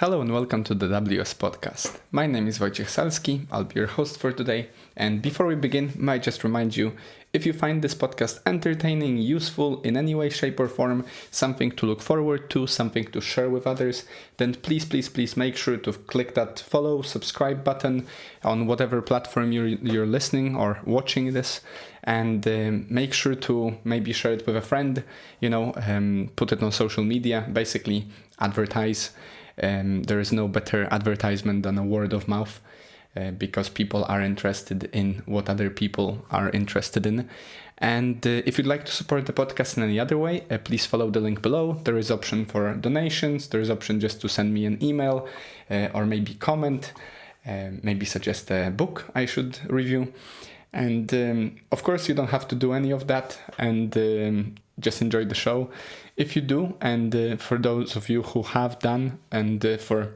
Hello and welcome to the WS podcast. My name is Wojciech Salski, I'll be your host for today. And before we begin, might just remind you, if you find this podcast entertaining, useful in any way, shape or form, something to look forward to, something to share with others, then please make sure to click that follow, subscribe button on whatever platform you're listening or watching this. And make sure to maybe share it with a friend, put it on social media, basically advertise. There is no better advertisement than a word of mouth because people are interested in what other people are interested in. And if you'd like to support the podcast in any other way, please follow the link below. There is option for donations. There is option just to send me an email or maybe comment, maybe suggest a book I should review. And of course, you don't have to do any of that and just enjoy the show. If you do, and for those of you who have done, and for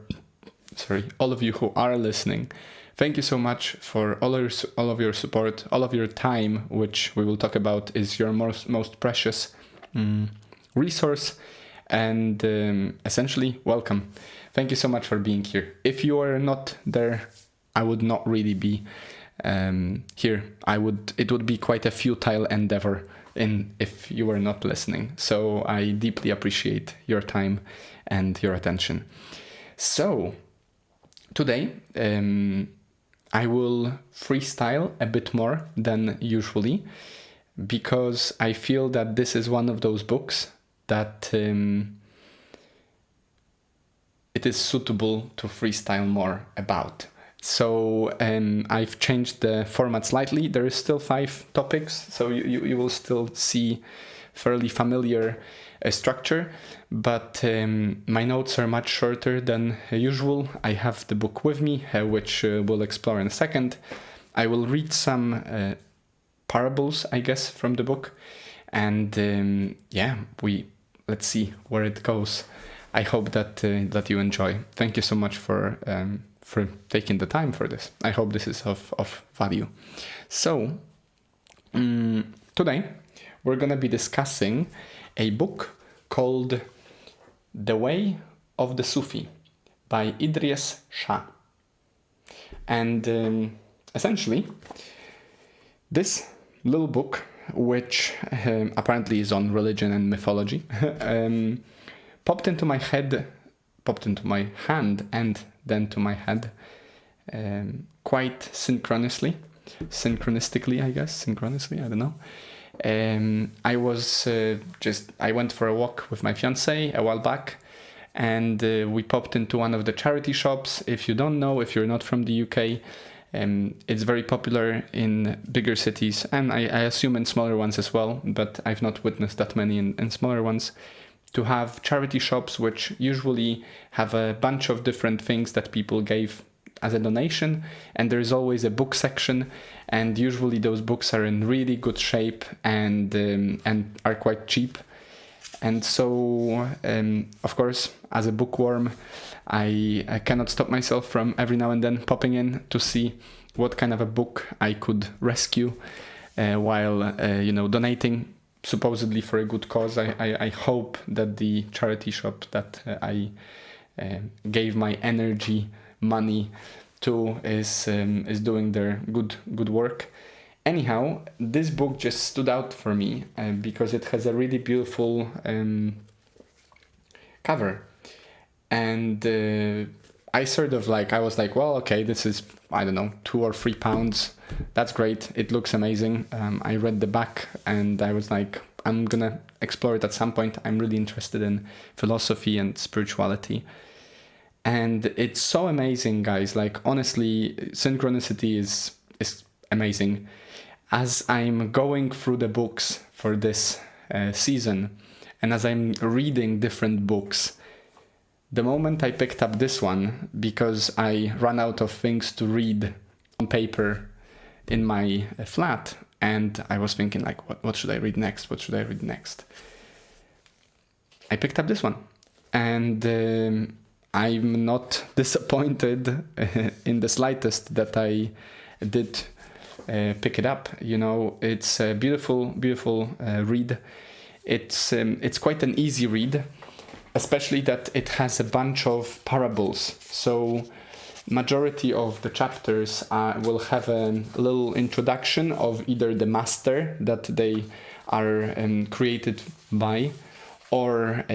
all of you who are listening, thank you so much for all of your support, all of your time, which we will talk about is your most precious resource, and essentially welcome. Thank you so much for being here. If you are not there, I would not really be here. It would be quite a futile endeavor if you were not listening. So I deeply appreciate your time and your attention. So today I will freestyle a bit more than usually because I feel that this is one of those books that it is suitable to freestyle more about. So I've changed the format slightly. There is still 5 topics, so you will still see fairly familiar structure, but my notes are much shorter than usual. I have the book with me, which we'll explore in a second. I will read some parables, I guess, from the book, and let's see where it goes. I hope that you enjoy. Thank you so much for taking the time for this. I hope this is of value. So, today we're going to be discussing a book called The Way of the Sufi by Idries Shah. And essentially, this little book, which apparently is on religion and mythology, popped into my hand and then to my head quite synchronistically, I don't know. I went for a walk with my fiancée a while back, and we popped into one of the charity shops. If you don't know, if you're not from the UK, it's very popular in bigger cities, and I assume in smaller ones as well, but I've not witnessed that many in smaller ones, to have charity shops which usually have a bunch of different things that people gave as a donation, and there's always a book section, and usually those books are in really good shape and are quite cheap. And so, of course, as a bookworm, I cannot stop myself from every now and then popping in to see what kind of a book I could rescue while donating supposedly for a good cause. I hope that the charity shop that I gave my energy, money to is doing their good work. Anyhow, this book just stood out for me because it has a really beautiful cover, and I was like, well, okay, this is, I don't know, £2 or £3. That's great. It looks amazing. I read the back and I was like, I'm gonna explore it at some point. I'm really interested in philosophy and spirituality. And it's so amazing, guys. Like, honestly, synchronicity is amazing. As I'm going through the books for this season, and as I'm reading different books, the moment I picked up this one, because I ran out of things to read on paper in my flat, and I was thinking, like, what should I read next? What should I read next? I picked up this one, and I'm not disappointed in the slightest that I did pick it up. It's a beautiful read. It's quite an easy read. especially that it has a bunch of parables. So majority of the chapters will have a little introduction of either the master that they are created by, or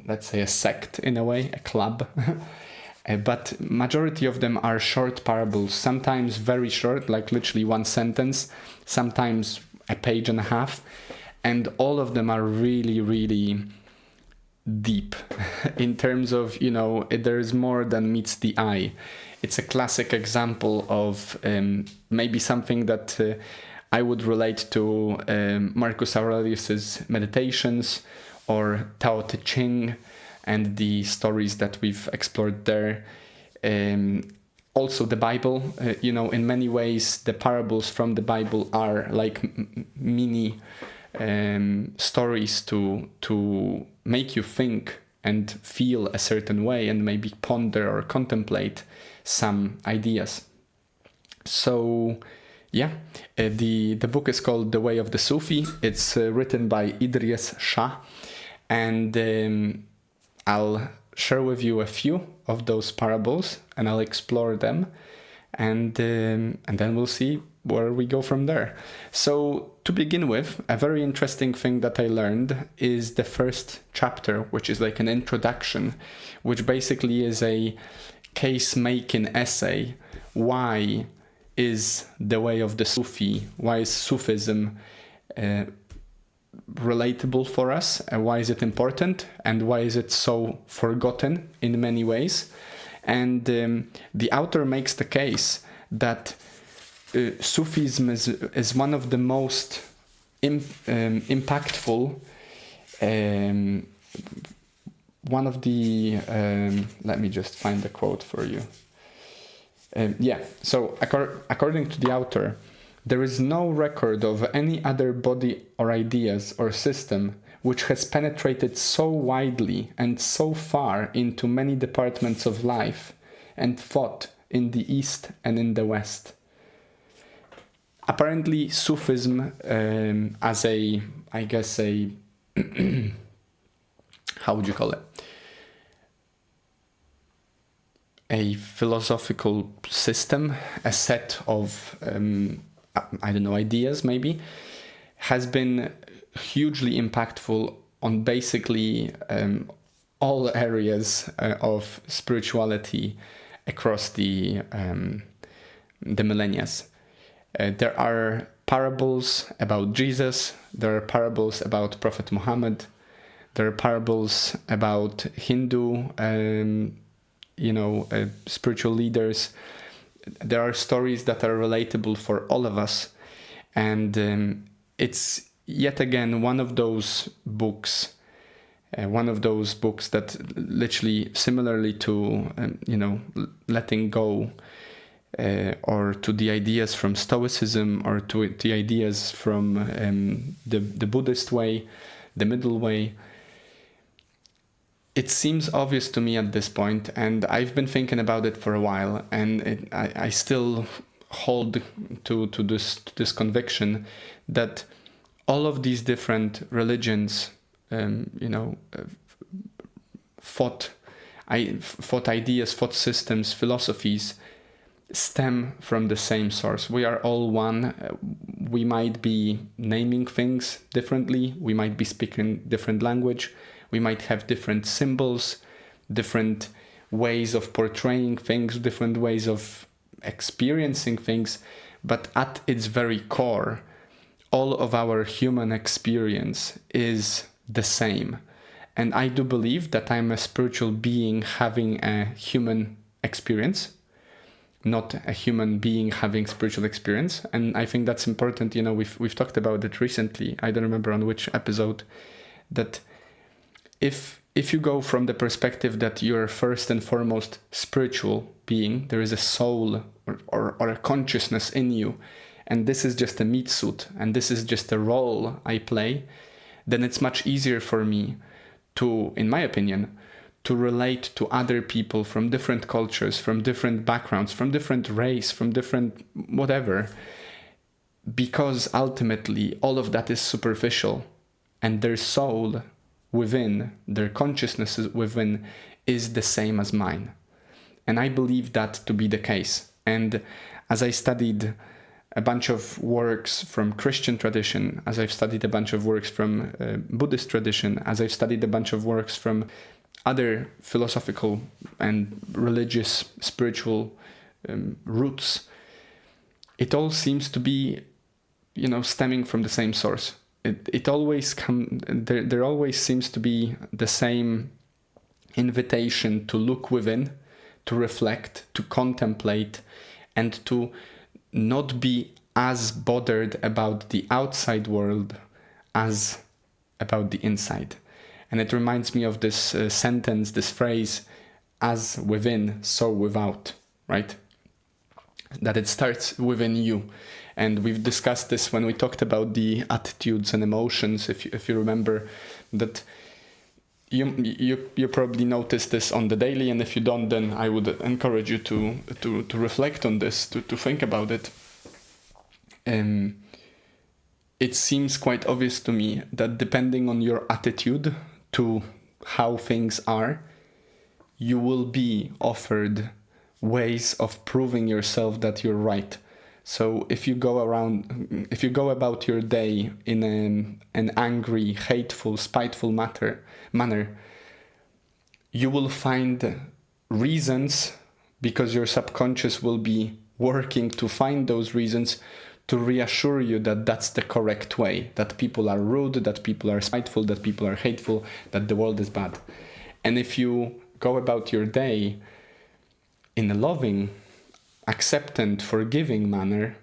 let's say a sect in a way, a club. But majority of them are short parables, sometimes very short, like literally one sentence, sometimes a page and a half, and all of them are really, really deep in terms of, there's more than meets the eye. It's a classic example of maybe something that I would relate to Marcus Aurelius's Meditations or Tao Te Ching and the stories that we've explored there. Also the Bible, in many ways the parables from the Bible are like mini stories to make you think and feel a certain way and maybe ponder or contemplate some ideas. So the book is called The Way of the Sufi. It's written by Idries Shah, and I'll share with you a few of those parables and I'll explore them, and then we'll see where we go from there. So to begin with, a very interesting thing that I learned is the first chapter, which is like an introduction, which basically is a case-making essay. Why is the way of the Sufi, why is Sufism relatable for us, and why is it important, and why is it so forgotten in many ways? And the author makes the case that Sufism is one of the most impactful, one of the, let me just find the quote for you. So according to the author, there is no record of any other body or ideas or system which has penetrated so widely and so far into many departments of life and thought in the East and in the West. Apparently, Sufism as a how would you call it? A philosophical system, a set of, ideas maybe, has been hugely impactful on basically all areas of spirituality across the millennia. There are parables about Jesus, there are parables about Prophet Muhammad, there are parables about Hindu spiritual leaders. There are stories that are relatable for all of us, and it's yet again one of those books that literally, similarly to letting go, or to the ideas from Stoicism, or to the ideas from the Buddhist way, the middle way. It seems obvious to me at this point, and I've been thinking about it for a while, and I still hold to this conviction that all of these different religions, thought ideas, thought systems, philosophies, stem from the same source. We are all one. We might be naming things differently. We might be speaking different language. We might have different symbols, different ways of portraying things, different ways of experiencing things. But at its very core, all of our human experience is the same. And I do believe that I'm a spiritual being having a human experience, not a human being having spiritual experience. And I think that's important. We've talked about it recently. I don't remember on which episode, that if you go from the perspective that you're first and foremost spiritual being, there is a soul or a consciousness in you, and this is just a meat suit, and this is just a role I play, then it's much easier for me to, in my opinion, to relate to other people from different cultures, from different backgrounds, from different race, from different whatever, because ultimately all of that is superficial, and their soul, within, their consciousness within, is the same as mine. And I believe that to be the case. And as I studied a bunch of works from Christian tradition, as I've studied a bunch of works from Buddhist tradition, as I've studied a bunch of works from other philosophical and religious, spiritual roots, it all seems to be, stemming from the same source. It always there always seems to be the same invitation to look within, to reflect, to contemplate, and to not be as bothered about the outside world as about the inside. And it reminds me of this sentence, this phrase, as within, so without, right? That it starts within you. And we've discussed this when we talked about the attitudes and emotions, if you remember, that you probably notice this on the daily, and if you don't, then I would encourage you to reflect on this, to think about it. It seems quite obvious to me that depending on your attitude to how things are, you will be offered ways of proving yourself that you're right. So if you go about your day in an angry, hateful, spiteful manner, you will find reasons, because your subconscious will be working to find those reasons to reassure you that that's the correct way, that people are rude, that people are spiteful, that people are hateful, that the world is bad. And if you go about your day in a loving, acceptant, forgiving manner,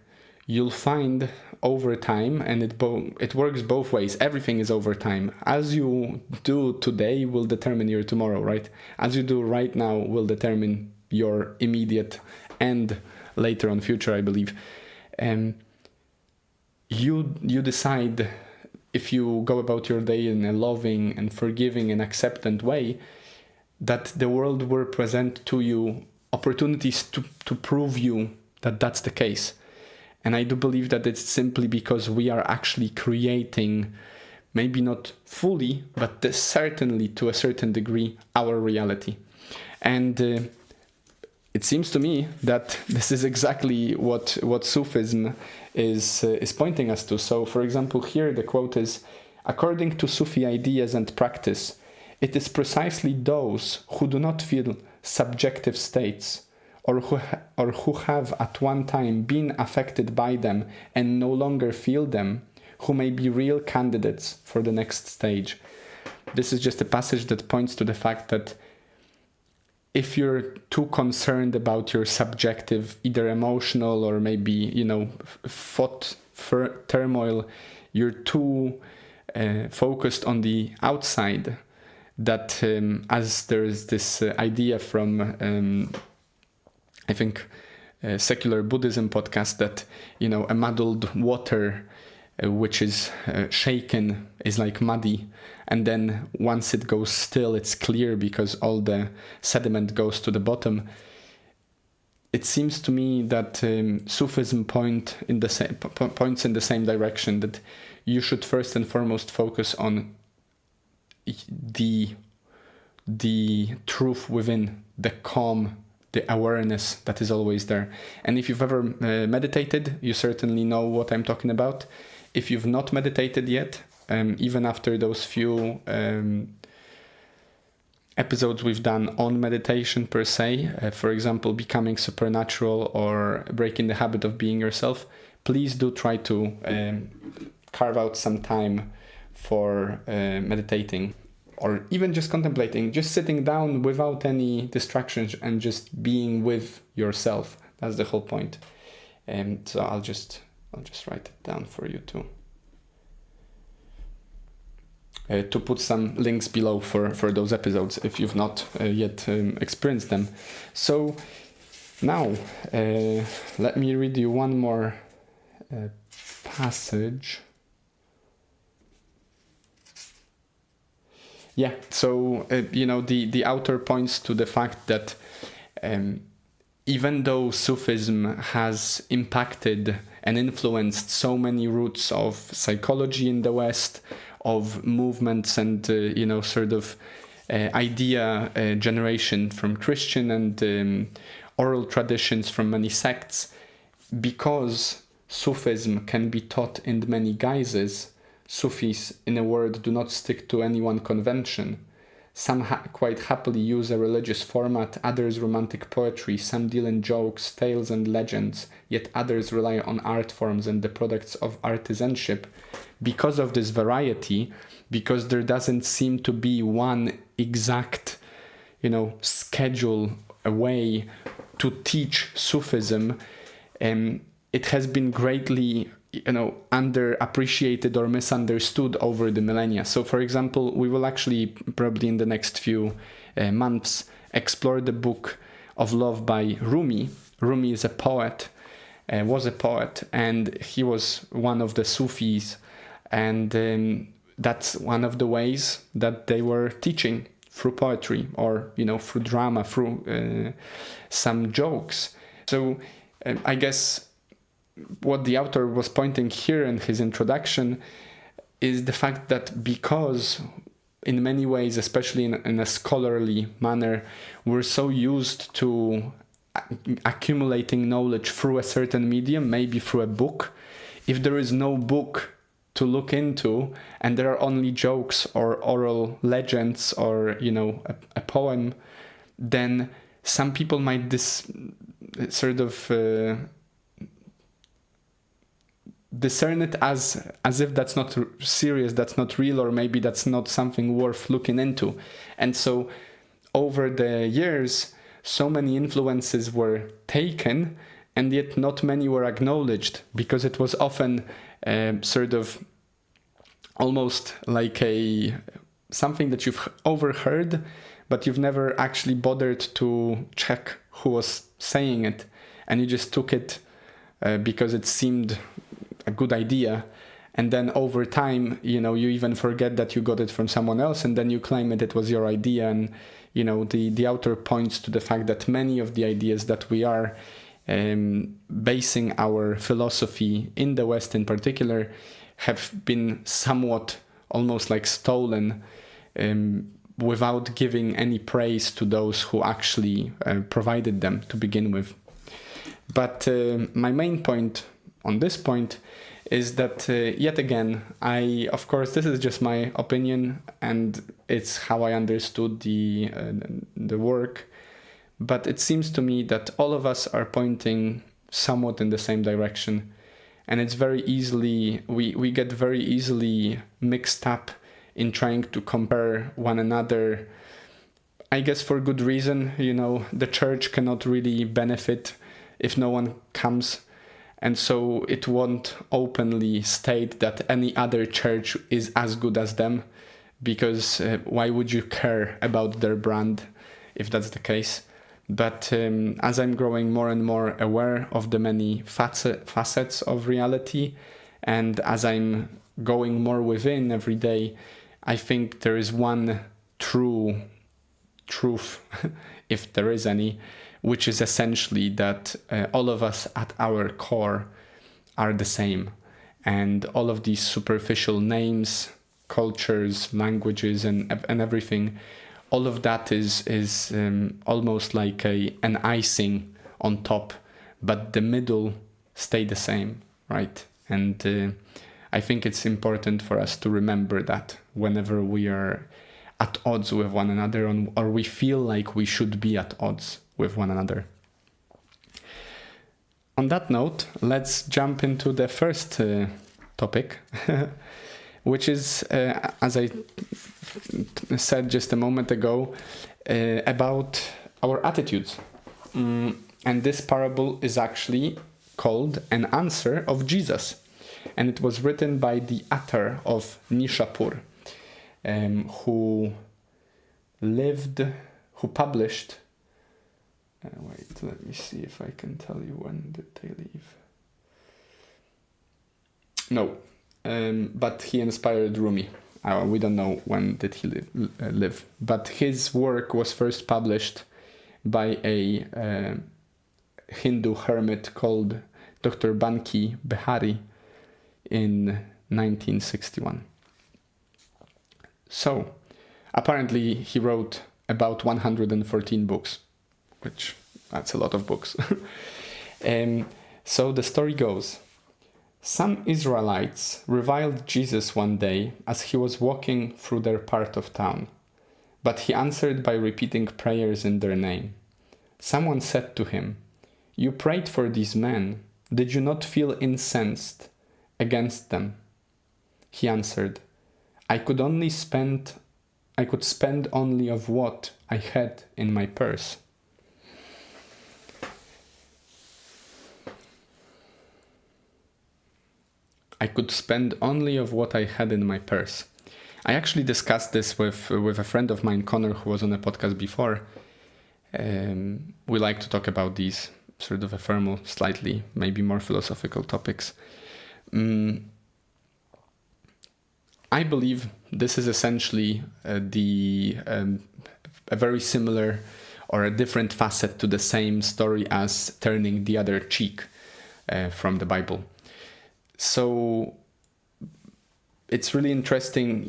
you'll find over time, and it works both ways. Everything is over time. As you do today will determine your tomorrow, right? As you do right now will determine your immediate and later on future, I believe. You decide, if you go about your day in a loving and forgiving and acceptant way, that the world will present to you opportunities to prove you that that's the case. And I do believe that it's simply because we are actually creating, maybe not fully, but certainly to a certain degree, our reality. And it seems to me that this is exactly what Sufism is pointing us to. So, for example, here the quote is, according to Sufi ideas and practice, it is precisely those who do not feel subjective states, or who have at one time been affected by them and no longer feel them, who may be real candidates for the next stage. This is just a passage that points to the fact that if you're too concerned about your subjective, either emotional or maybe, thought turmoil, you're too focused on the outside, that as there's this idea from, I think, secular Buddhism podcast, that, a muddled water which is shaken is like muddy, and then once it goes still, it's clear because all the sediment goes to the bottom. It seems to me that Sufism points in the same direction, that you should first and foremost focus on the truth within, the calm, the awareness that is always there. And if you've ever meditated, you certainly know what I'm talking about. If you've not meditated yet, even after those few episodes we've done on meditation per se, for example, becoming supernatural or breaking the habit of being yourself, please do try to carve out some time for meditating, or even just contemplating, just sitting down without any distractions and just being with yourself. That's the whole point. So I'll just write it down for you to put some links below for those episodes if you've not yet experienced them. So now let me read you one more passage. Yeah, so the author points to the fact that even though Sufism has impacted and influenced so many roots of psychology in the West, of movements and sort of idea generation from Christian and oral traditions from many sects. Because Sufism can be taught in many guises, Sufis, in a word, do not stick to any one convention. Some quite happily use a religious format, others romantic poetry, some deal in jokes, tales and legends, yet others rely on art forms and the products of artisanship. Because of this variety, because there doesn't seem to be one exact, schedule, a way to teach Sufism, it has been greatly underappreciated or misunderstood over the millennia. So, for example, we will actually probably in the next few months explore the book of love by Rumi. Rumi is a poet, was a poet, and he was one of the Sufis, and that's one of the ways that they were teaching, through poetry or through drama, through some jokes. So I guess what the author was pointing here in his introduction is the fact that because in many ways, especially in a scholarly manner, we're so used to accumulating knowledge through a certain medium, maybe through a book. If there is no book to look into and there are only jokes or oral legends or a poem, then some people might discern it as if that's not serious, that's not real, or maybe that's not something worth looking into. And so over the years, so many influences were taken, and yet not many were acknowledged, because it was often sort of almost like something that you've overheard, but you've never actually bothered to check who was saying it, and you just took it because it seemed a good idea. And then over time, you even forget that you got it from someone else, and then you claim it was your idea. And the author points to the fact that many of the ideas that we are basing our philosophy in the West in particular have been somewhat almost like stolen, without giving any praise to those who actually provided them to begin with. But my main point on this point is that yet again, of course this is just my opinion and it's how I understood the work, but it seems to me that all of us are pointing somewhat in the same direction, and it's very easily, we get very easily mixed up in trying to compare one another, I guess for good reason. The church cannot really benefit if no one comes, and so it won't openly state that any other church is as good as them, because why would you care about their brand if that's the case? But as I'm growing more and more aware of the many facets of reality, and as I'm going more within every day, I think there is one true truth, if there is any, which is essentially that all of us at our core are the same. And all of these superficial names, cultures, languages, and everything, all of that is almost like an icing on top, but the middle stay the same, right? And I think it's important for us to remember that whenever we are at odds with one another, or we feel like we should be at odds with one another. On that note, let's jump into the first topic, which is, as I said just a moment ago, about our attitudes. And this parable is actually called An Answer of Jesus. And it was written by the Atar of Nishapur, who published, wait, let me see if I can tell you when did they leave. No, but he inspired Rumi. We don't know when did he live, but his work was first published by a Hindu hermit called Dr. Banki Behari in 1961. So, apparently he wrote about 114 books, which that's a lot of books. So the story goes. Some Israelites reviled Jesus one day as he was walking through their part of town, but he answered by repeating prayers in their name. Someone said to him, "You prayed for these men. Did you not feel incensed against them?" He answered, I could spend only of what I had in my purse. I could spend only of what I had in my purse. I actually discussed this with a friend of mine, Connor, who was on a podcast before. We like to talk about these sort of ephemeral, slightly, maybe more philosophical topics. I believe this is essentially a very similar or a different facet to the same story as turning the other cheek from the Bible. So it's really interesting,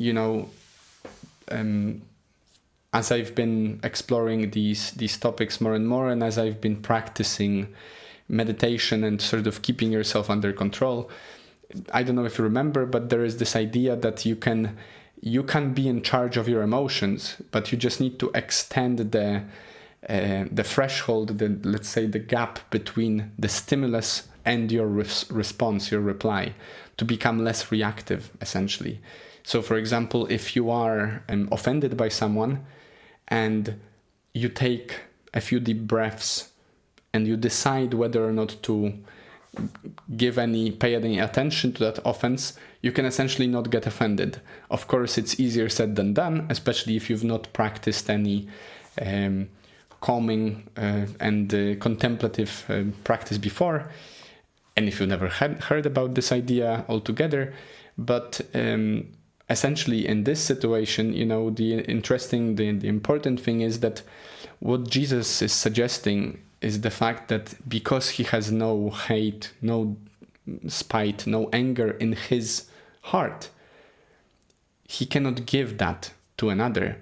as I've been exploring these topics more and more, and as I've been practicing meditation and sort of keeping yourself under control. I don't know if you remember, but there is this idea that you can be in charge of your emotions, but you just need to extend the threshold, let's say the gap between the stimulus and your response, your reply, to become less reactive, essentially. So, for example, if you are offended by someone and you take a few deep breaths and you decide whether or not to pay any attention to that offense, you can essentially not get offended. Of course, it's easier said than done, especially if you've not practiced any calming and contemplative practice before, and if you've never heard about this idea altogether. But essentially, in this situation, the important thing is that what Jesus is suggesting is the fact that because he has no hate, no spite, no anger in his heart, he cannot give that to another.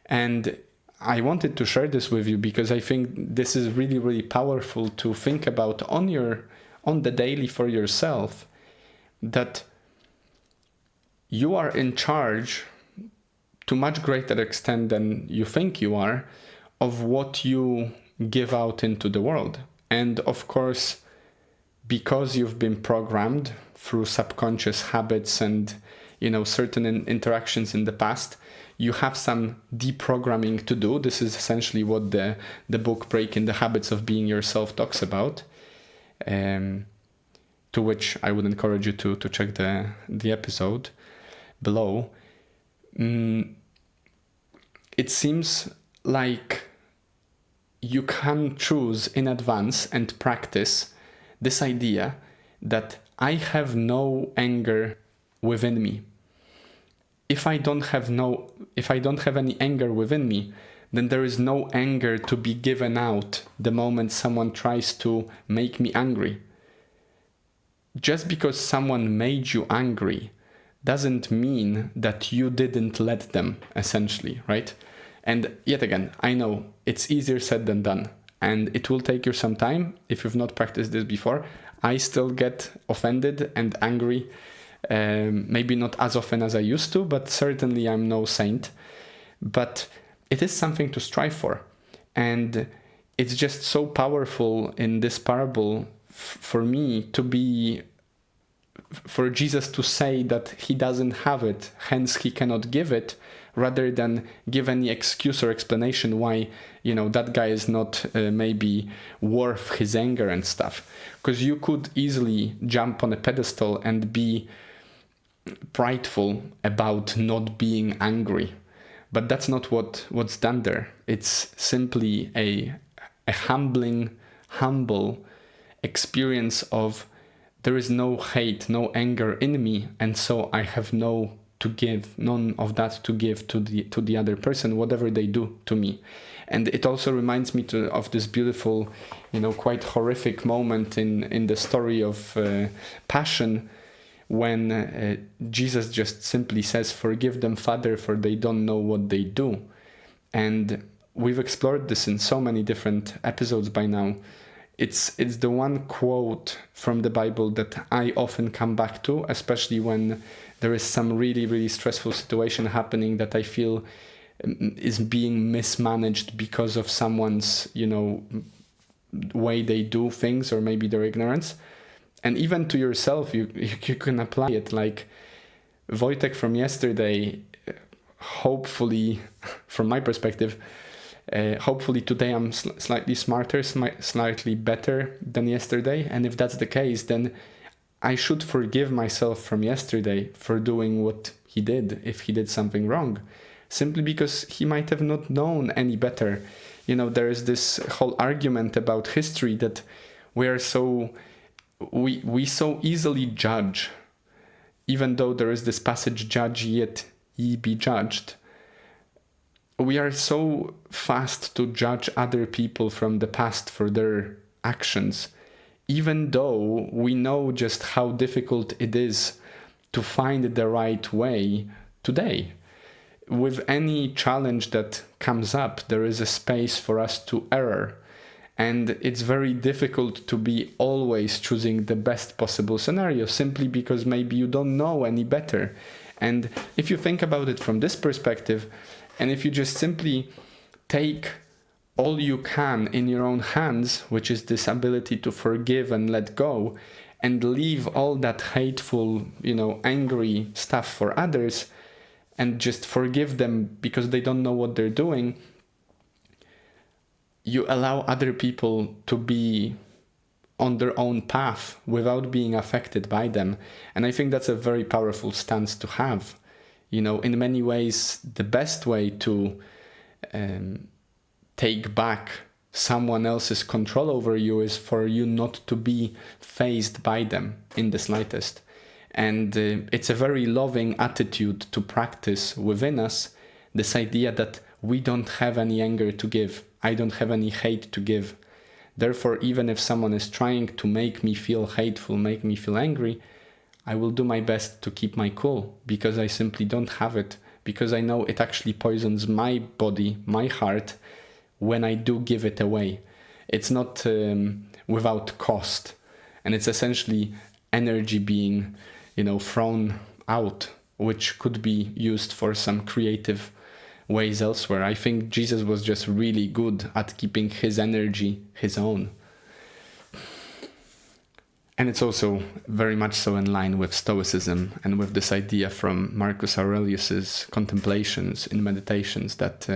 And I wanted to share this with you because I think this is really, really powerful to think about on the daily for yourself, that you are in charge to much greater extent than you think you are of what you give out into the world. And of course, because you've been programmed through subconscious habits and certain interactions in the past, you have some deprogramming to do. This is essentially what the book Breaking the Habits of Being Yourself talks about, to which I would encourage you to check the episode below. It seems like you can choose in advance and practice this idea that I have no anger within me. If I don't have any anger within me, then there is no anger to be given out the moment someone tries to make me angry. Just because someone made you angry doesn't mean that you didn't let them, essentially, right? And yet again, I know it's easier said than done, and it will take you some time if you've not practiced this before. I still get offended and angry, maybe not as often as I used to, but certainly I'm no saint. But it is something to strive for. And it's just so powerful in this parable for Jesus to say that he doesn't have it, hence he cannot give it, rather than give any excuse or explanation why, that guy is not maybe worth his anger and stuff. Because you could easily jump on a pedestal and be prideful about not being angry. But that's not what's done there. It's simply a humble experience of there is no hate, no anger in me, and so I have none of that to give to the other person, whatever they do to me. And it also reminds me of this beautiful, quite horrific moment in the story of Passion, when Jesus just simply says, "Forgive them, Father, for they don't know what they do." And we've explored this in so many different episodes by now. It's the one quote from the Bible that I often come back to, especially when there is some really, really stressful situation happening that I feel is being mismanaged because of someone's, way they do things, or maybe their ignorance. And even to yourself, you can apply it. Like Wojtek from yesterday, hopefully, from my perspective, hopefully today I'm slightly smarter, slightly better than yesterday. And if that's the case, then I should forgive myself from yesterday for doing what he did, if he did something wrong, simply because he might have not known any better. There is this whole argument about history that we so easily judge, even though there is this passage, "Judge yet ye be judged." We are so fast to judge other people from the past for their actions, even though we know just how difficult it is to find the right way today. With any challenge that comes up, there is a space for us to err. And it's very difficult to be always choosing the best possible scenario, simply because maybe you don't know any better. And if you think about it from this perspective, and if you just simply take all you can in your own hands, which is this ability to forgive and let go, and leave all that hateful, angry stuff for others, and just forgive them because they don't know what they're doing, you allow other people to be on their own path without being affected by them. And I think that's a very powerful stance to have. In many ways, the best way to take back someone else's control over you is for you not to be fazed by them in the slightest. And it's a very loving attitude to practice within us, this idea that we don't have any anger to give. I don't have any hate to give. Therefore, even if someone is trying to make me feel hateful, make me feel angry, I will do my best to keep my cool, because I simply don't have it, because I know it actually poisons my body, my heart, when I do give it away. It's not without cost, and it's essentially energy being, thrown out, which could be used for some creative ways elsewhere. I think Jesus was just really good at keeping his energy his own. And it's also very much so in line with Stoicism and with this idea from Marcus Aurelius's Contemplations in Meditations that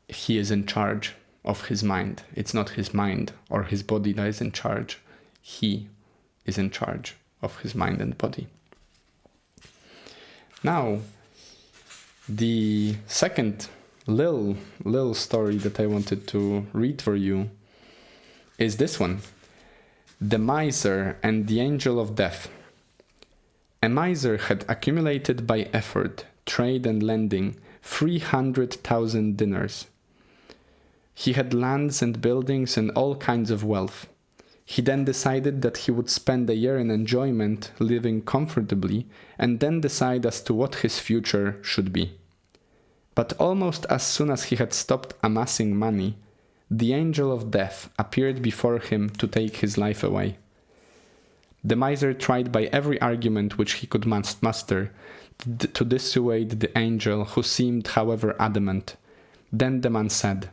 he is in charge of his mind. It's not his mind or his body that is in charge. He is in charge of his mind and body. Now, the second little story that I wanted to read for you is this one. The Miser and the Angel of Death. A miser had accumulated by effort, trade and lending 300,000 dinars. He had lands and buildings and all kinds of wealth. He then decided that he would spend a year in enjoyment, living comfortably, and then decide as to what his future should be. But almost as soon as he had stopped amassing money, the angel of death appeared before him to take his life away. The miser tried by every argument which he could muster to dissuade the angel, who seemed, however, adamant. Then the man said,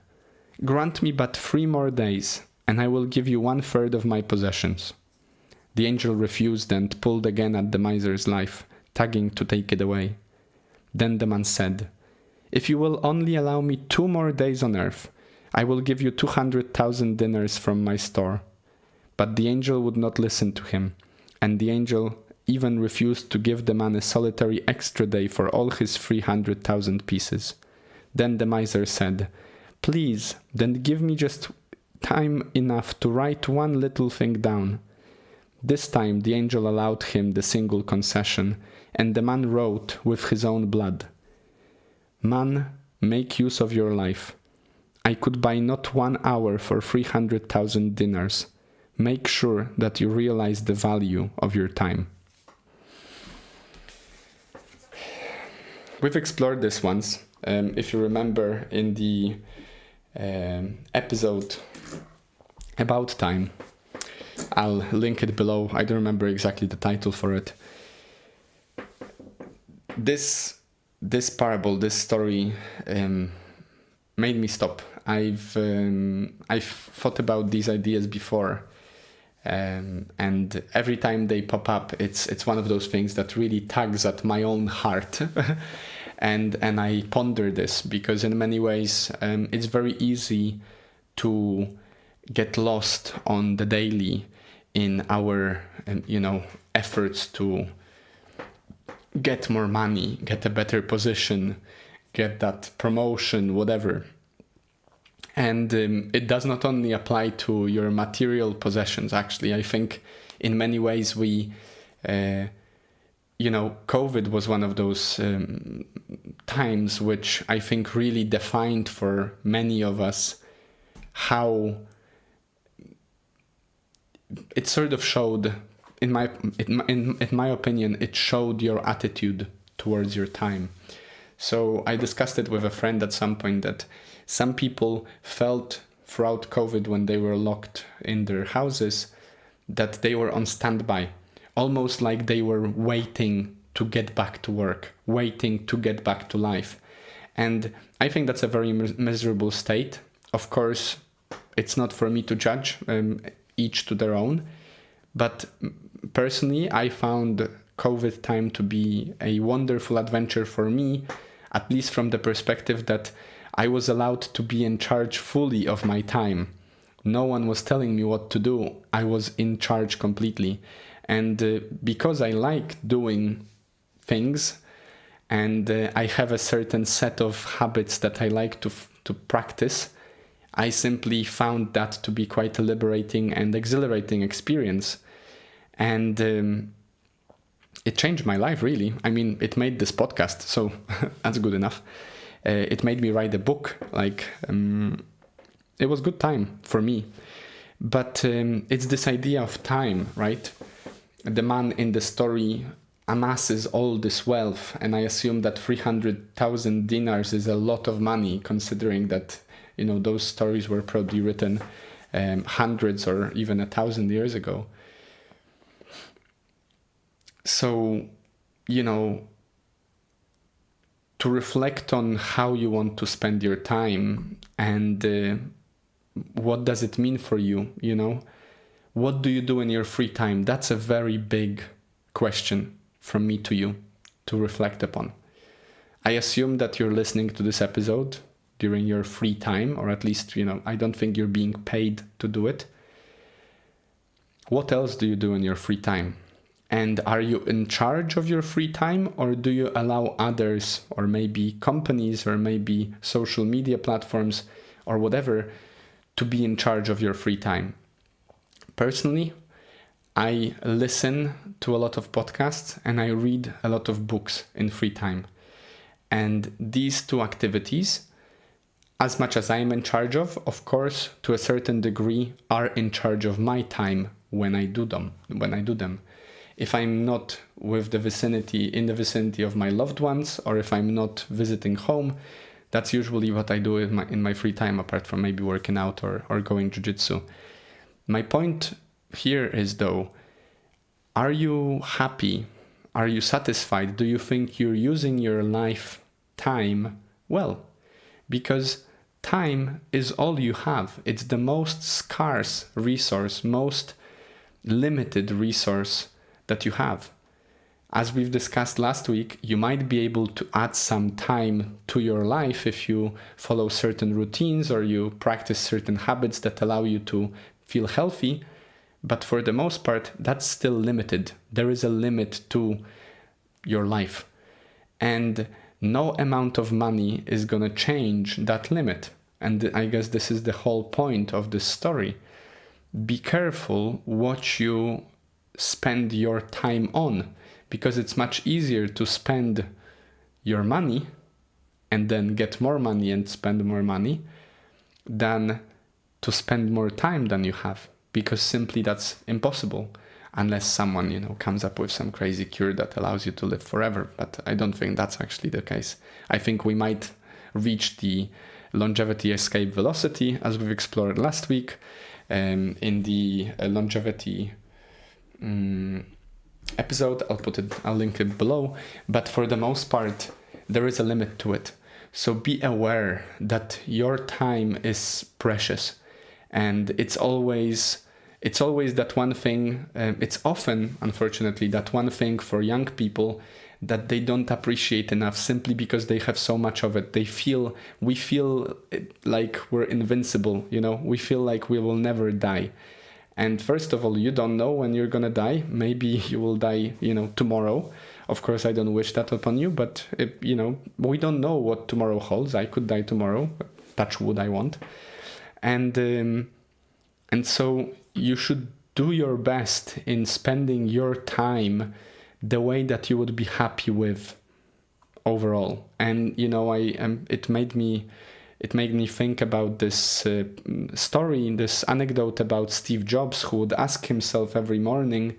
"Grant me but 3 more days, and I will give you 1/3 of my possessions." The angel refused and pulled again at the miser's life, tugging to take it away. Then the man said, "If you will only allow me 2 more days on earth, I will give you 200,000 dinars from my store." But the angel would not listen to him, and the angel even refused to give the man a solitary extra day for all his 300,000 pieces. Then the miser said, "Please, then give me just time enough to write one little thing down." This time the angel allowed him the single concession, and the man wrote with his own blood, "Man, make use of your life. I could buy not 1 hour for 300,000 dinars. Make sure that you realize the value of your time." we've explored this once. If you remember in the episode about time, I'll link it below. I don't remember exactly the title for it. This parable, this story, made me stop. I've thought about these ideas before, and every time they pop up, it's one of those things that really tugs at my own heart. and I ponder this because in many ways it's very easy to get lost on the daily in our efforts to get more money, get a better position, get that promotion, whatever. And it does not only apply to your material possessions. Actually, I think in many ways we COVID was one of those times which I think really defined for many of us how it sort of showed, in my opinion, it showed your attitude towards your time. So I discussed it with a friend at some point that some people felt throughout COVID when they were locked in their houses that they were on standby, almost like they were waiting to get back to work, waiting to get back to life. And I think that's a very miserable state. Of course, it's not for me to judge, each to their own. But personally, I found COVID time to be a wonderful adventure for me, at least from the perspective that I was allowed to be in charge fully of my time. No one was telling me what to do. I was in charge completely. And because I like doing things and I have a certain set of habits that I like to practice, I simply found that to be quite a liberating and exhilarating experience. And it changed my life, really. I mean, it made this podcast, so that's good enough. It made me write a book. It was good time for me. But it's this idea of time, right? The man in the story amasses all this wealth, and I assume that 300,000 dinars is a lot of money, considering that those stories were probably written hundreds or even 1,000 years ago. So, to reflect on how you want to spend your time and what does it mean for you, What do you do in your free time? That's a very big question from me to you to reflect upon. I assume that you're listening to this episode during your free time, or at least, I don't think you're being paid to do it. What else do you do in your free time? And are you in charge of your free time, or do you allow others, or maybe companies, or maybe social media platforms, or whatever, to be in charge of your free time? Personally, I listen to a lot of podcasts and I read a lot of books in free time. And these two activities, as much as I am in charge of course, to a certain degree, are in charge of my time when I do them. If I'm not in the vicinity of my loved ones, or if I'm not visiting home, that's usually what I do in my free time, apart from maybe working out or going jiu-jitsu. My point here is, though, are you happy? Are you satisfied? Do you think you're using your life time well? Because time is all you have. It's the most scarce resource, most limited resource that you have. As we've discussed last week, you might be able to add some time to your life if you follow certain routines or you practice certain habits that allow you to feel healthy. But for the most part, that's still limited. There is a limit to your life. And no amount of money is going to change that limit. And I guess this is the whole point of this story. Be careful what you spend your time on, because it's much easier to spend your money and then get more money and spend more money than to spend more time than you have, because simply that's impossible. unless someone, comes up with some crazy cure that allows you to live forever. But I don't think that's actually the case. I think we might reach the longevity escape velocity, as we've explored last week, in the longevity episode. I'll link it below. But for the most part, there is a limit to it. So be aware that your time is precious, and it's always that one thing. It's often, unfortunately, that one thing for young people that they don't appreciate enough, simply because they have so much of it. We feel like we're invincible, we feel like we will never die. And first of all, you don't know when you're gonna die. Maybe you will die, tomorrow. Of course, I don't wish that upon you, but we don't know what tomorrow holds. I could die tomorrow. Touch wood, I won't. And so you should do your best in spending your time the way that you would be happy with overall. And it made me think about this story, this anecdote about Steve Jobs, who would ask himself every morning,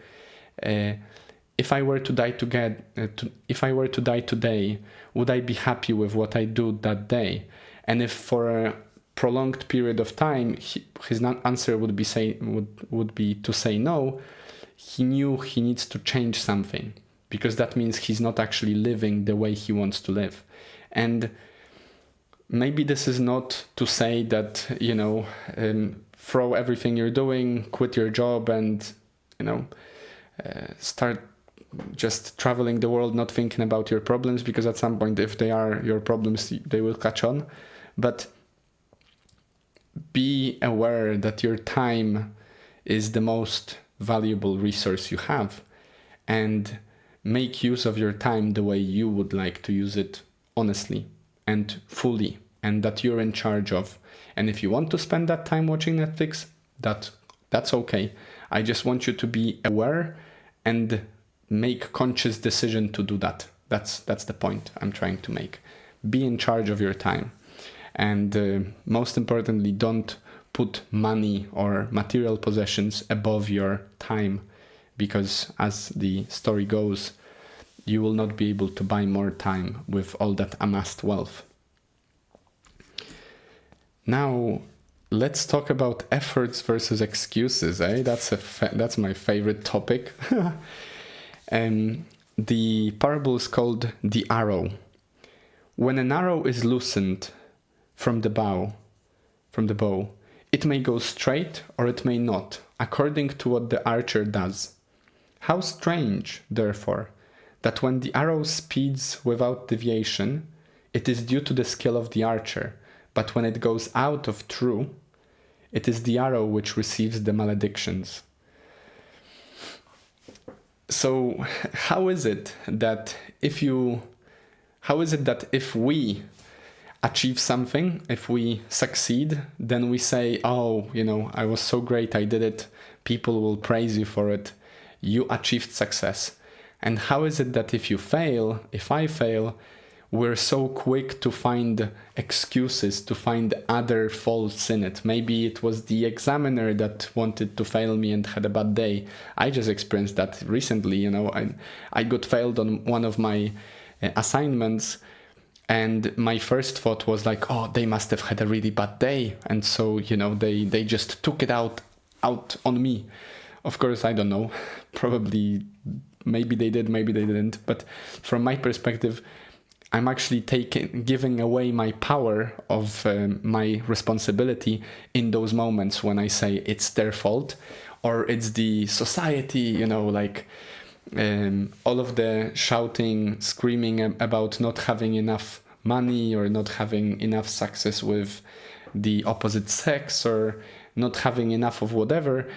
if I were to die today, would I be happy with what I do that day? And if for a prolonged period of time his answer would be to say no, he knew he needs to change something, because that means he's not actually living the way he wants to live. And maybe this is not to say that, throw everything you're doing, quit your job, and, start just traveling the world, not thinking about your problems, because at some point, if they are your problems, they will catch on. But be aware that your time is the most valuable resource you have, and make use of your time the way you would like to use it, honestly and fully, and that you're in charge of. And if you want to spend that time watching Netflix, that's okay. I just want you to be aware and make conscious decision to do that. That's the point I'm trying to make. Be in charge of your time. And most importantly, don't put money or material possessions above your time, because as the story goes, you will not be able to buy more time with all that amassed wealth. Now, let's talk about efforts versus excuses. That's my favorite topic. The parable is called the arrow. When an arrow is loosened from the bow, it may go straight or it may not, according to what the archer does. How strange, therefore, that when the arrow speeds without deviation, it is due to the skill of the archer, but when it goes out of true, it is the arrow which receives the maledictions. So how is it that if we achieve something, if we succeed, then we say, I was so great, I did it, people will praise you for it, you achieved success. And how is it that if I fail, we're so quick to find excuses, to find other faults in it? Maybe it was the examiner that wanted to fail me and had a bad day. I just experienced that recently. I got failed on one of my assignments, and my first thought was like, they must have had a really bad day, and so they just took it out on me. Of course, I don't know. Probably, maybe they did, maybe they didn't. But from my perspective, I'm actually giving away my power of my responsibility in those moments when I say it's their fault, or it's the society, all of the shouting, screaming about not having enough money, or not having enough success with the opposite sex, or not having enough of whatever.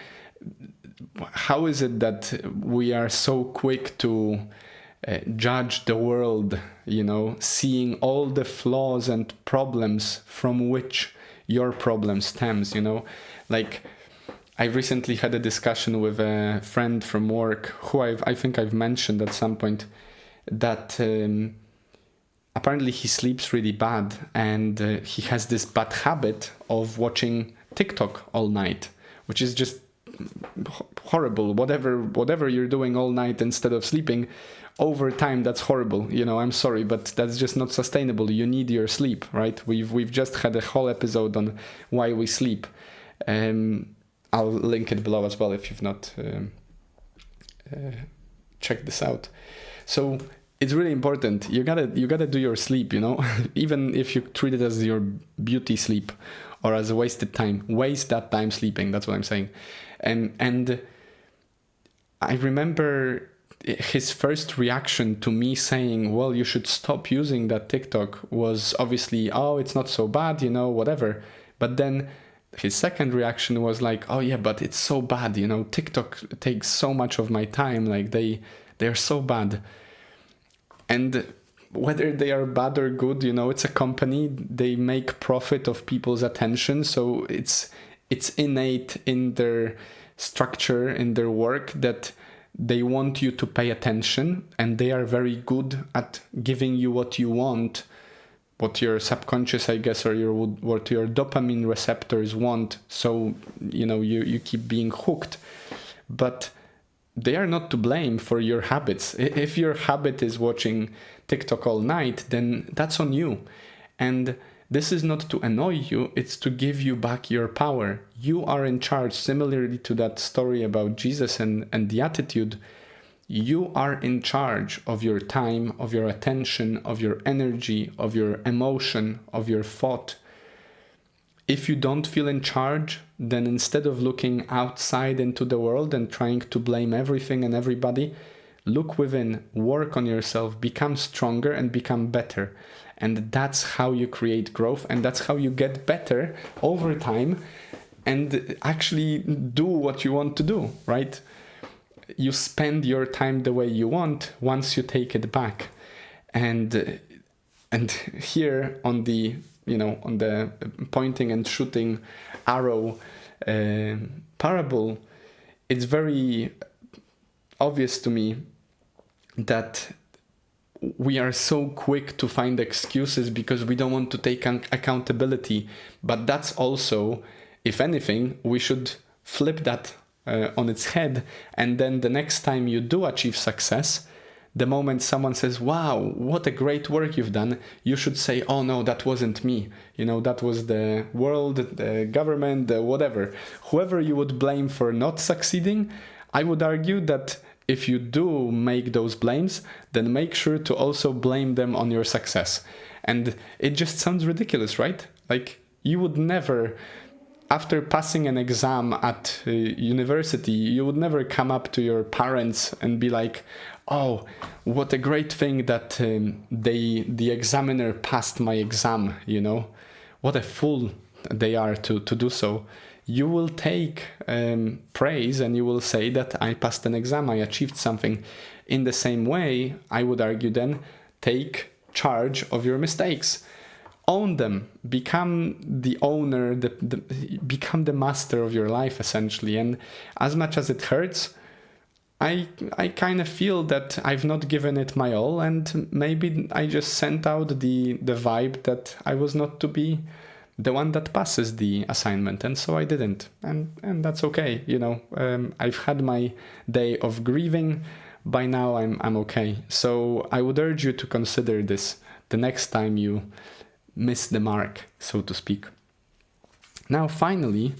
How is it that we are so quick to judge the world, seeing all the flaws and problems from which your problem stems, I recently had a discussion with a friend from work who I think I've mentioned at some point that apparently he sleeps really bad, and he has this bad habit of watching TikTok all night, which is just horrible. Whatever you're doing all night instead of sleeping, over time that's horrible. I'm sorry, but that's just not sustainable. You need your sleep, right? We've just had a whole episode on why we sleep. I'll link it below as well if you've not checked this out. So it's really important. You gotta do your sleep, even if you treat it as your beauty sleep or as a wasted time. Waste that time sleeping. That's what I'm saying. And I remember his first reaction to me saying, well, you should stop using that TikTok, was obviously, oh, it's not so bad, whatever. But then his second reaction was like, oh yeah, but it's so bad, TikTok takes so much of my time, like they're so bad. And whether they are bad or good, it's a company, they make profit of people's attention, so it's innate in their structure, in their work, that they want you to pay attention, and they are very good at giving you what you want, what your subconscious, I guess, or what your dopamine receptors want. So, you keep being hooked. But they are not to blame for your habits. If your habit is watching TikTok all night, then that's on you. And this is not to annoy you, it's to give you back your power. You are in charge, similarly to that story about Jesus and the attitude. You are in charge of your time, of your attention, of your energy, of your emotion, of your thought. If you don't feel in charge, then instead of looking outside into the world and trying to blame everything and everybody, look within, work on yourself, become stronger and become better. And that's how you create growth, and that's how you get better over time and actually do what you want to do, right? You spend your time the way you want once you take it back. And here on the pointing and shooting arrow parable, it's very obvious to me that we are so quick to find excuses because we don't want to take accountability. But that's also, if anything, we should flip that on its head. And then the next time you do achieve success, the moment someone says, wow, what a great work you've done, you should say, oh no, that wasn't me. That was the world, the government, the whatever. Whoever you would blame for not succeeding, I would argue that if you do make those blames, then make sure to also blame them on your success. And it just sounds ridiculous, right? Like, you would never, after passing an exam at university, you would never come up to your parents and be like, oh, what a great thing that the examiner passed my exam, What a fool they are to do so. You will take praise and you will say that I passed an exam, I achieved something. In the same way, I would argue then, take charge of your mistakes. Own them. Become the owner, become the master of your life, essentially. And as much as it hurts, I kind of feel that I've not given it my all, and maybe I just sent out the vibe that I was not to be the one that passes the assignment, and so I didn't, and that's okay. I've had my day of grieving. By now I'm okay. So I would urge you to consider this the next time you miss the mark, so to speak. Now finally,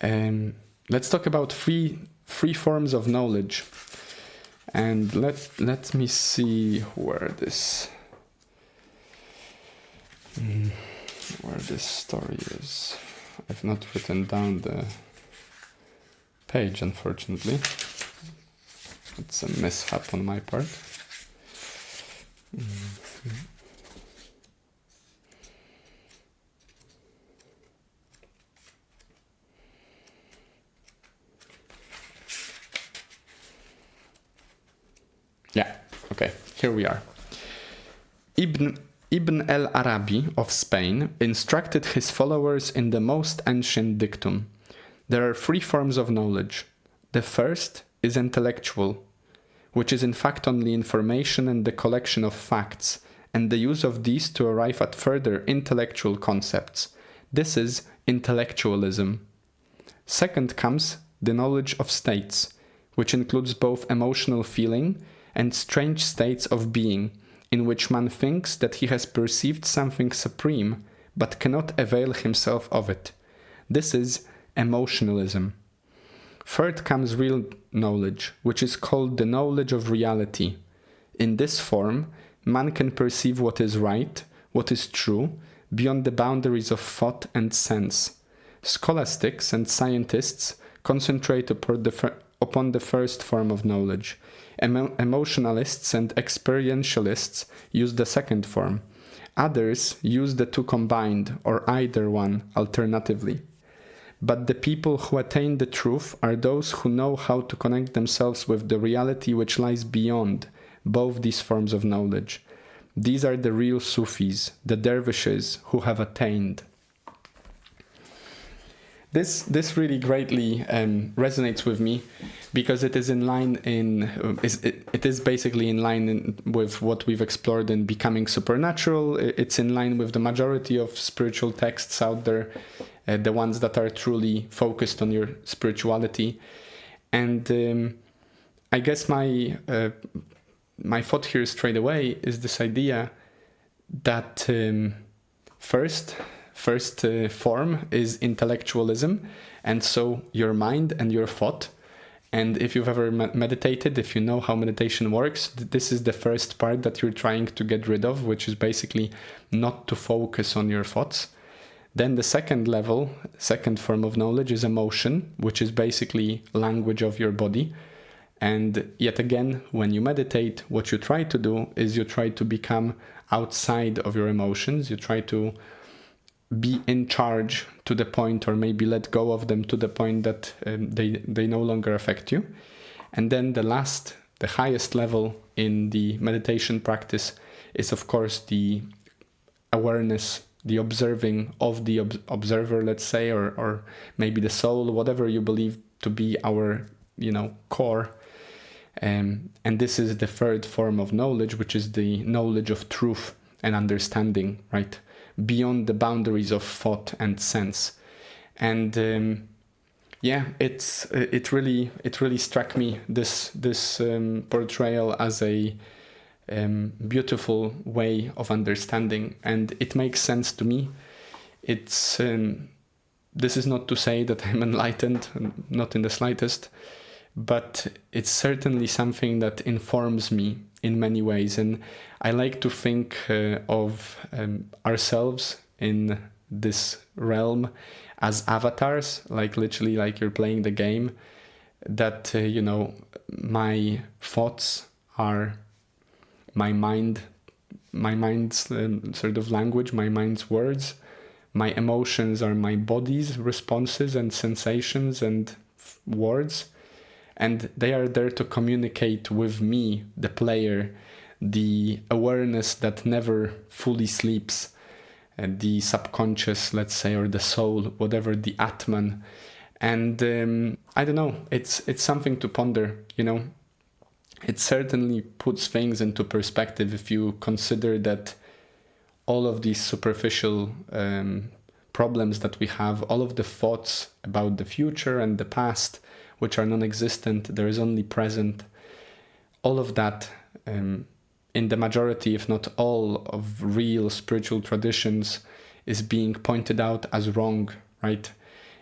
let's talk about three forms of knowledge, and let me see where this story is. I've not written down the page, unfortunately. It's a mishap on my part. Yeah, okay, here we are. Ibn al-Arabi of Spain instructed his followers in the most ancient dictum. There are three forms of knowledge. The first is intellectual, which is in fact only information and the collection of facts, and the use of these to arrive at further intellectual concepts. This is intellectualism. Second comes the knowledge of states, which includes both emotional feeling and strange states of being, in which man thinks that he has perceived something supreme, but cannot avail himself of it. This is emotionalism. Third comes real knowledge, which is called the knowledge of reality. In this form, man can perceive what is right, what is true, beyond the boundaries of thought and sense. Scholastics and scientists concentrate upon the first form of knowledge. Emotionalists and experientialists use the second form. Others use the two combined, or either one, alternatively. But the people who attain the truth are those who know how to connect themselves with the reality which lies beyond both these forms of knowledge. These are the real Sufis, the dervishes who have attained. This really greatly resonates with me, because it is in line it is basically in line with what we've explored in Becoming Supernatural. It's in line with the majority of spiritual texts out there, the ones that are truly focused on your spirituality. And I guess my thought here straight away is this idea that first form is intellectualism, and so your mind and your thought. And if you've ever meditated, if you know how meditation works, this is the first part that you're trying to get rid of, which is basically not to focus on your thoughts. Then the second form of knowledge is emotion, which is basically language of your body. And yet again, when you meditate, what you try to do is you try to become outside of your emotions. You try to be in charge to the point, or maybe let go of them to the point that they no longer affect you. And then the highest level in the meditation practice is, of course, the awareness, the observing of the observer, let's say, or maybe the soul, whatever you believe to be our, core. And this is the third form of knowledge, which is the knowledge of truth and understanding, right? Beyond the boundaries of thought and sense. And it really struck me, this portrayal, as a beautiful way of understanding, and it makes sense to me. It's this is not to say that I'm enlightened, not in the slightest, but it's certainly something that informs me in many ways. And I like to think of ourselves in this realm as avatars, like literally like you're playing the game, that, my thoughts are my mind's sort of language, my mind's words. My emotions are my body's responses and sensations and words. And they are there to communicate with me, the player, the awareness that never fully sleeps, the subconscious, let's say, or the soul, whatever, the Atman. And I don't know, it's something to ponder, It certainly puts things into perspective if you consider that all of these superficial problems that we have, all of the thoughts about the future and the past, which are non-existent, there is only present, all of that, in the majority, if not all, of real spiritual traditions is being pointed out as wrong, right?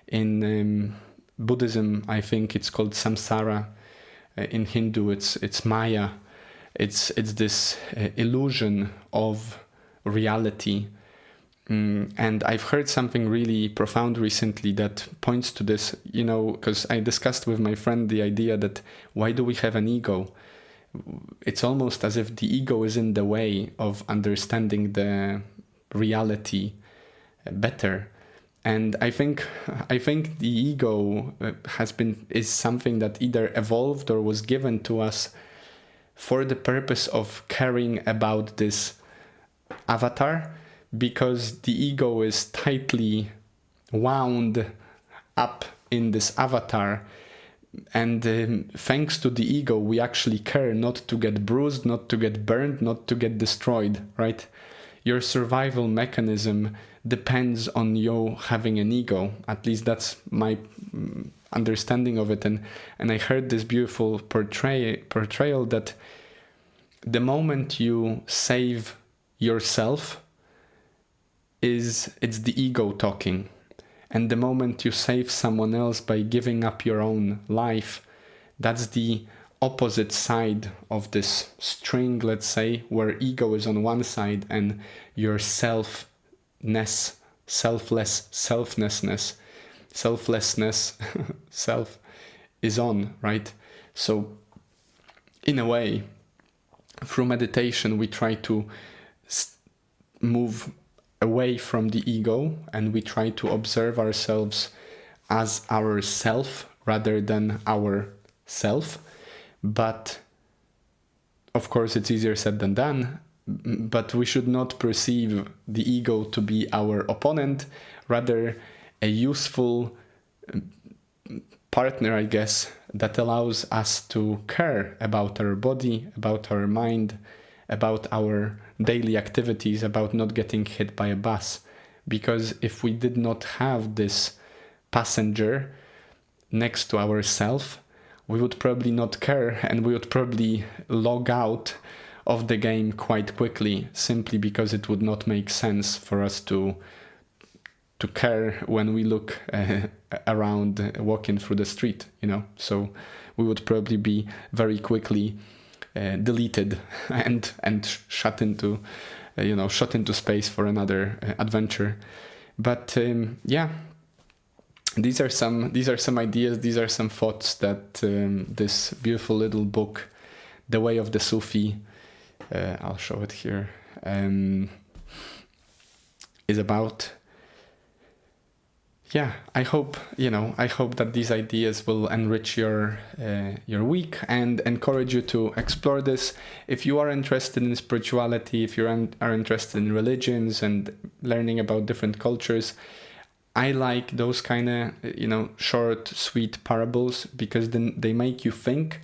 In Buddhism, I think it's called samsara. In Hindu, it's Maya. It's this illusion of reality. And I've heard something really profound recently that points to this, because I discussed with my friend the idea that why do we have an ego? It's almost as if the ego is in the way of understanding the reality better. And I think the ego is something that either evolved or was given to us for the purpose of caring about this avatar, because the ego is tightly wound up in this avatar. And thanks to the ego, we actually care not to get bruised, not to get burned, not to get destroyed, right? Your survival mechanism depends on you having an ego. At least that's my understanding of it, and I heard this beautiful portrayal that the moment you save yourself it's the ego talking, and the moment you save someone else by giving up your own life, that's the opposite side of this string, let's say, where ego is on one side and your selfness, selflessness self is on, right? So in a way, through meditation, we try to move away from the ego, and we try to observe ourselves as our self rather than our self. But of course, it's easier said than done. But we should not perceive the ego to be our opponent, rather a useful partner, I guess, that allows us to care about our body, about our mind, about our daily activities, about not getting hit by a bus. Because if we did not have this passenger next to ourselves, we would probably not care, and we would probably log out of the game quite quickly, simply because it would not make sense for us to care when we look around walking through the street, so we would probably be very quickly deleted and shot into space for another adventure. But these are some ideas, these are some thoughts that this beautiful little book, The Way of the Sufi, I'll show it here, is about. I hope that these ideas will enrich your week and encourage you to explore this. If you are interested in spirituality, if you are interested in religions and learning about different cultures, I like those kind of short, sweet parables, because then they make you think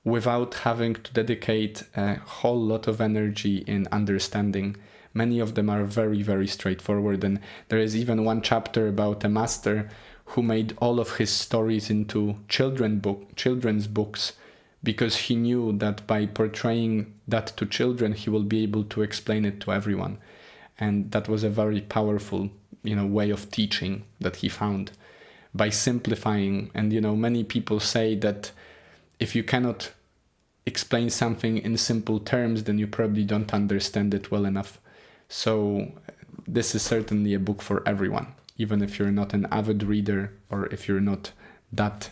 without having to dedicate a whole lot of energy in understanding. Many of them are very, very straightforward, and there is even one chapter about a master who made all of his stories into children's books, because he knew that by portraying that to children, he will be able to explain it to everyone. And that was a very powerful, way of teaching that he found, by simplifying. And, many people say that if you cannot explain something in simple terms, then you probably don't understand it well enough. So this is certainly a book for everyone, even if you're not an avid reader, or if you're not that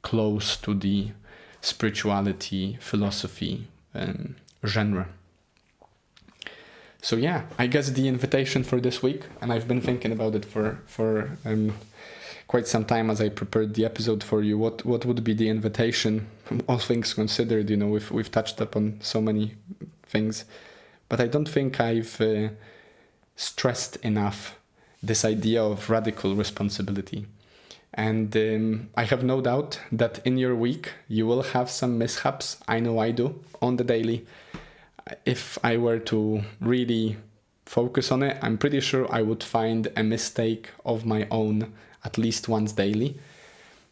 close to the spirituality, philosophy genre. So I guess the invitation for this week, and I've been thinking about it for quite some time as I prepared the episode for you, what would be the invitation, all things considered. We've touched upon so many things, but I don't think I've stressed enough this idea of radical responsibility. And I have no doubt that in your week you will have some mishaps. I know I do, on the daily. If I were to really focus on it, I'm pretty sure I would find a mistake of my own at least once daily.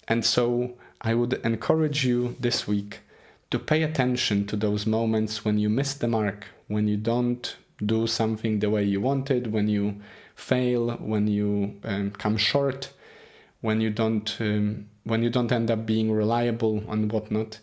And so I would encourage you this week to pay attention to those moments when you miss the mark, when you don't do something the way you wanted, when you fail, when you come short, when you don't end up being reliable and whatnot.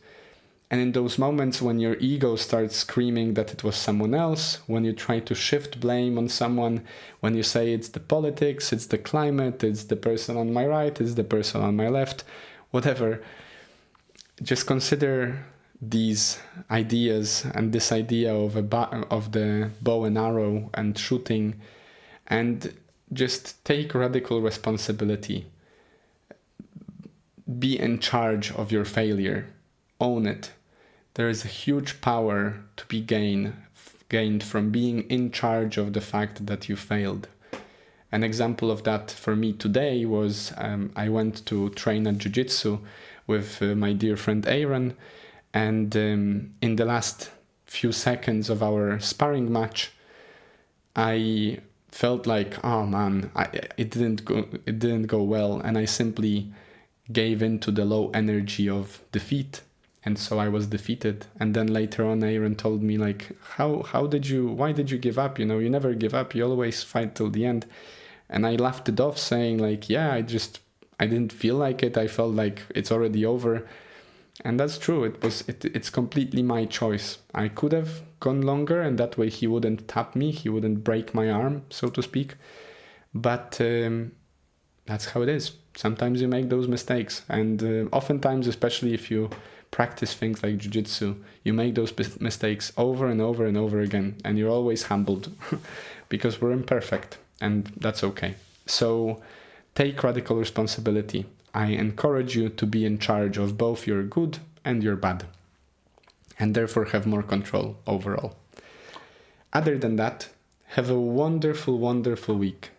And in those moments when your ego starts screaming that it was someone else, when you try to shift blame on someone, when you say it's the politics, it's the climate, it's the person on my right, it's the person on my left, whatever, just consider these ideas and this idea of the bow and arrow and shooting, and just take radical responsibility. Be in charge of your failure. Own it. There is a huge power to be gained from being in charge of the fact that you failed. An example of that for me today was I went to train at jiu-jitsu with my dear friend Aaron, and in the last few seconds of our sparring match, I felt like, oh man, it didn't go well, and I simply gave in to the low energy of defeat. And so I was defeated. And then later on, Aaron told me, like, why did you give up? You know, you never give up. You always fight till the end. And I laughed it off saying, like, yeah, I didn't feel like it. I felt like it's already over. And that's true. It's completely my choice. I could have gone longer, and that way he wouldn't tap me. He wouldn't break my arm, so to speak. But that's how it is. Sometimes you make those mistakes. And oftentimes, especially if you practice things like jiu-jitsu, you make those mistakes over and over and over again. And you're always humbled because we're imperfect. And that's okay. So take radical responsibility. I encourage you to be in charge of both your good and your bad, and therefore have more control overall. Other than that, have a wonderful, wonderful week.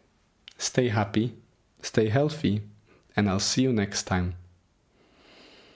Stay happy, stay healthy, and I'll see you next time.